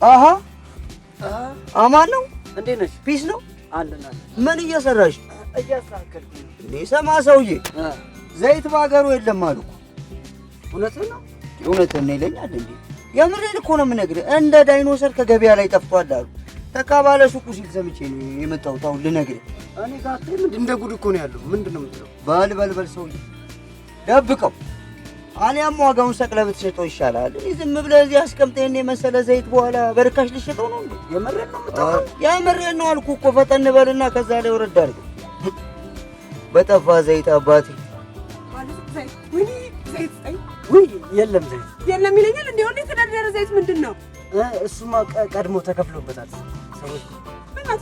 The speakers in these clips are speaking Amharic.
አሃ አማን ነው? እንዴት ነሽ? ፒስ ነው አለና። ምን እየሰራሽ? እያስተካከልኩ ነው። እንዴ ሰማ ሰውዬ፣ ዘይት ባገሩ የለም አሉ እኮ። እውነትህን ነው? እውነትህን ነው ይለኛል እንዴ? የምሬን እኮ ነው የምነግርህ። እንደ ዳይኖሰር ከገበያ ላይ ጠፍቷል አሉ። ተካባለ ሱቁ ሲል ሰምቼ ነው የመጣሁት አሁን ልነግርህ። እኔ ጋር እንደ ጉድ እኮ ነው ያለው። ምንድን ነው የምትለው? በል ሰውዬ ደብቀው፣ አሊያም ዋጋውን ሰቅለህ ብትሸጠው ይሻላል። እኔ ዝም ብለህ እዚህ አስቀምጠህ ይሄን የመሰለ ዘይት በኋላ በርካሽ ልትሸጠው ነው እንዴ? የምሬን ነው የምትለው? የምሬን ነው አልኩህ እኮ። ፈጠን በልና ከዛ ላይ ወረድ አድርገው። በጠፋ ዘይት አባቴ ውይ የለም ዘይት የለም ይለኛል። እንዴ ወንዴ ተዳደረ ዘይት ምንድን ነው? እሱማ ቀድሞ ተከፍሎበታል። ሰዎች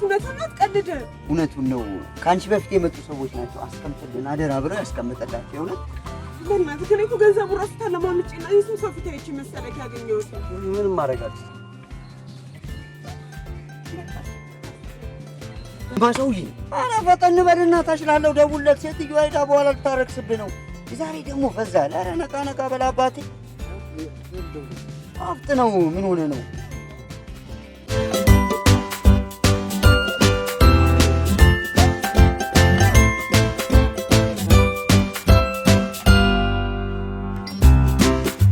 እውነቱን አትቀልድ። እውነቱን ነው። ከአንቺ በፊት የመጡ ሰዎች ናቸው አስቀምጥልን አደራ ብለው ያስቀምጠላቸው። የእውነት በእናትህ ግን እኮ ገንዘቡ ራሱ ታለማምጬና የሰው ሰው ፊት አይቼ መሰለክ ያገኘሁት። ምንም ማድረጋለሁ። ማሰውዬ ኧረ ፈጠን በልና ታችላለሁ። ደውልለት። ሴትዮዋ ሄዳ በኋላ ልታረክስብህ ነው። ዛሬ ደግሞ ፈዛል። ኧረ ነቃ በላ አባቴ። አፍጥ ነው። ምን ሆነ ነው?